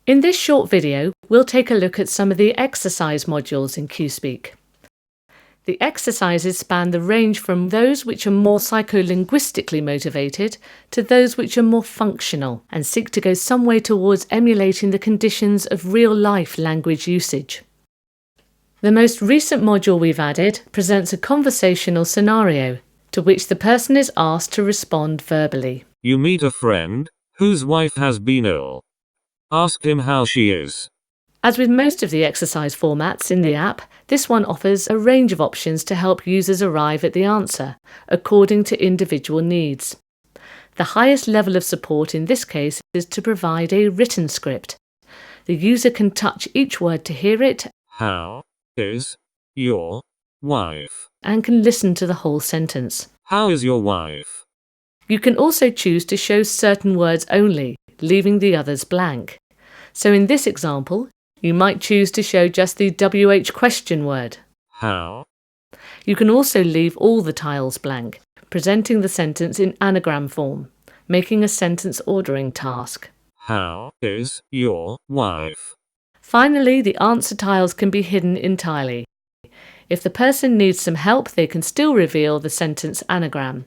In this short video, we'll take a look at some of the exercise modules in Cuespeak. The exercises span the range from those which are more psycholinguistically motivated to those which are more functional and seek to go some way towards emulating the conditions of real-life language usage. The most recent module we've added presents a conversational scenario to which the person is asked to respond verbally. You meet a friend whose wife has been ill. Ask him how she is. As with most of the exercise formats in the app, this one offers a range of options to help users arrive at the answer, according to individual needs. The highest level of support in this case is to provide a written script. The user can touch each word to hear it. How is your wife? And can listen to the whole sentence. How is your wife? You can also choose to show certain words only, leaving the others blank. So in this example, you might choose to show just the WH question word. How? You can also leave all the tiles blank, presenting the sentence in anagram form, making a sentence ordering task. How is your wife? Finally, the answer tiles can be hidden entirely. If the person needs some help, they can still reveal the sentence anagram.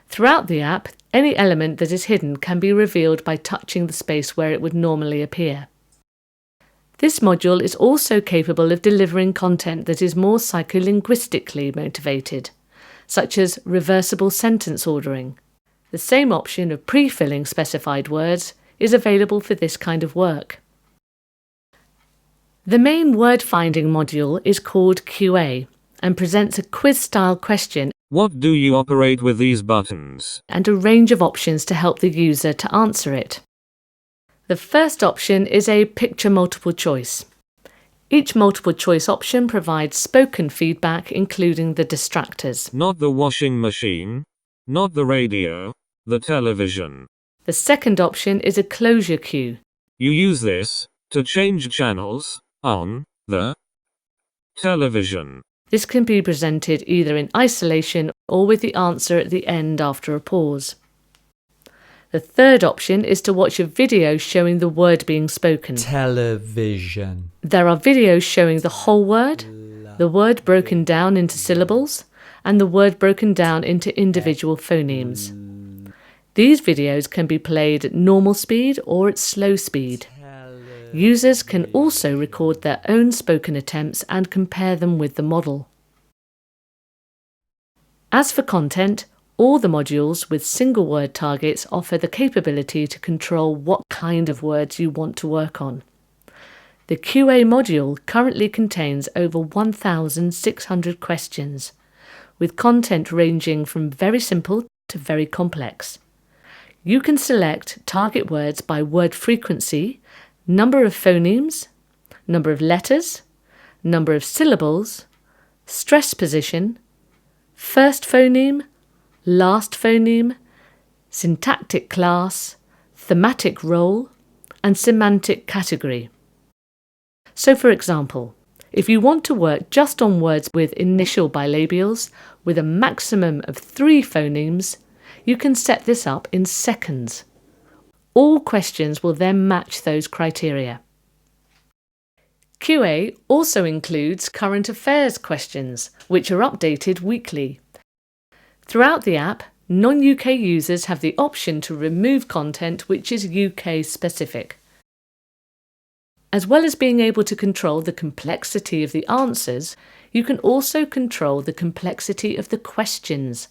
Throughout the app, any element that is hidden can be revealed by touching the space where it would normally appear. This module is also capable of delivering content that is more psycholinguistically motivated, such as reversible sentence ordering. The same option of pre-filling specified words is available for this kind of work. The main word-finding module is called QA and presents a quiz-style question. What do you operate with these buttons? And a range of options to help the user to answer it. The first option is a picture multiple choice. Each multiple choice option provides spoken feedback, including the distractors. Not the washing machine, not the radio, the television. The second option is a closure cue. You use this to change channels on the television. This can be presented either in isolation or with the answer at the end after a pause. The third option is to watch a video showing the word being spoken. Television. There are videos showing the whole word, the word broken down into syllables, and the word broken down into individual phonemes. These videos can be played at normal speed or at slow speed. Users can also record their own spoken attempts and compare them with the model. As for content, all the modules with single word targets offer the capability to control what kind of words you want to work on. The QA module currently contains over 1,600 questions, with content ranging from very simple to very complex. You can select target words by word frequency, number of phonemes, number of letters, number of syllables, stress position, first phoneme, last phoneme, syntactic class, thematic role, and semantic category. So for example, if you want to work just on words with initial bilabials with a maximum of 3 phonemes, you can set this up in seconds. All questions will then match those criteria. QA also includes current affairs questions, which are updated weekly. Throughout the app, non-UK users have the option to remove content which is UK specific. As well as being able to control the complexity of the answers, you can also control the complexity of the questions,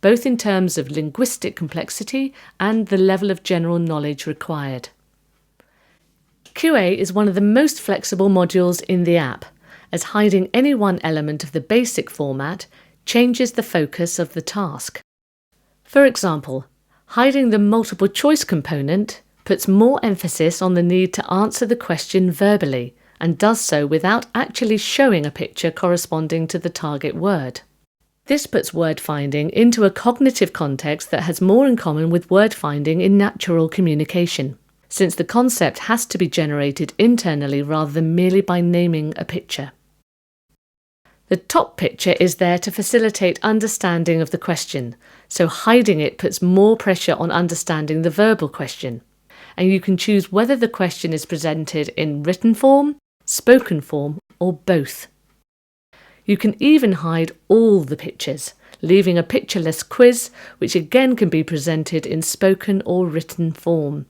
both in terms of linguistic complexity and the level of general knowledge required. QA is one of the most flexible modules in the app, as hiding any one element of the basic format changes the focus of the task. For example, hiding the multiple choice component puts more emphasis on the need to answer the question verbally and does so without actually showing a picture corresponding to the target word. This puts word finding into a cognitive context that has more in common with word finding in natural communication, since the concept has to be generated internally rather than merely by naming a picture. The top picture is there to facilitate understanding of the question, so hiding it puts more pressure on understanding the verbal question. and you can choose whether the question is presented in written form, spoken form, or both. You can even hide all the pictures, leaving a pictureless quiz, which again can be presented in spoken or written form.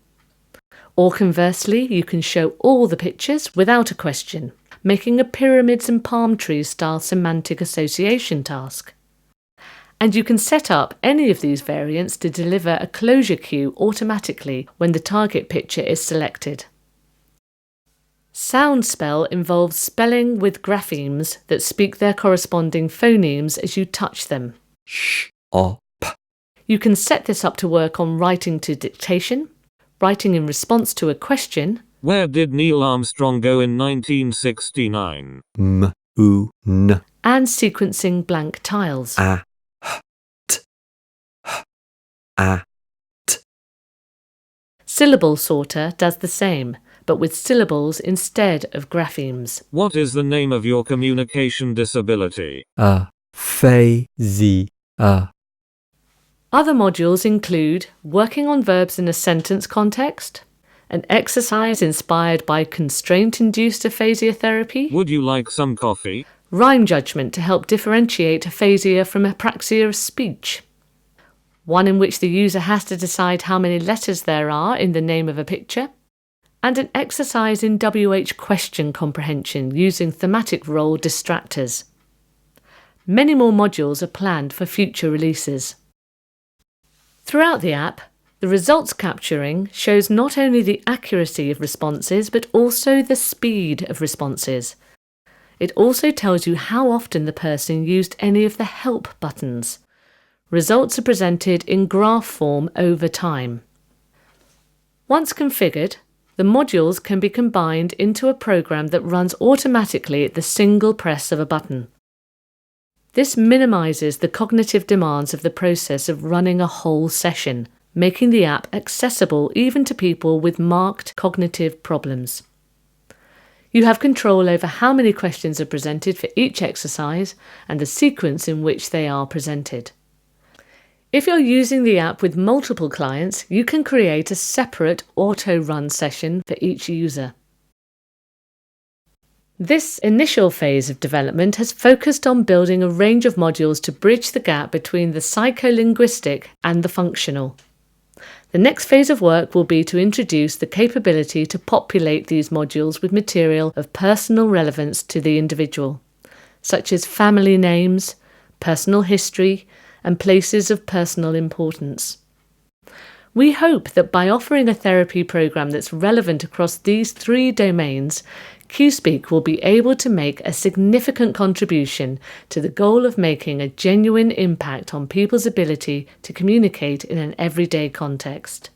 Or conversely, you can show all the pictures without a question, making a pyramids and palm trees style semantic association task. And you can set up any of these variants to deliver a closure cue automatically when the target picture is selected. Soundspell involves spelling with graphemes that speak their corresponding phonemes as you touch them. sh, o, p, You can set this up to work on writing to dictation, writing in response to a question, Where did Neil Armstrong go in 1969? m, u, n, and sequencing blank tiles. a, h, t, h, a. Syllable Sorter does the same, but with syllables instead of graphemes. What is the name of your communication disability? Aphasia. Other modules include working on verbs in a sentence context, an exercise inspired by constraint-induced aphasia therapy, Would you like some coffee? rhyme judgment to help differentiate aphasia from apraxia of speech, one in which the user has to decide how many letters there are in the name of a picture, and an exercise in WH question comprehension using thematic role distractors. Many more modules are planned for future releases. Throughout the app, the results capturing shows not only the accuracy of responses but also the speed of responses. It also tells you how often the person used any of the help buttons. Results are presented in graph form over time. Once configured, the modules can be combined into a program that runs automatically at the single press of a button. This minimises the cognitive demands of the process of running a whole session, making the app accessible even to people with marked cognitive problems. You have control over how many questions are presented for each exercise and the sequence in which they are presented. If you're using the app with multiple clients, you can create a separate auto-run session for each user. This initial phase of development has focused on building a range of modules to bridge the gap between the psycholinguistic and the functional. The next phase of work will be to introduce the capability to populate these modules with material of personal relevance to the individual, such as family names, personal history, and places of personal importance. We hope that by offering a therapy program that's relevant across these three domains, Cuespeak will be able to make a significant contribution to the goal of making a genuine impact on people's ability to communicate in an everyday context.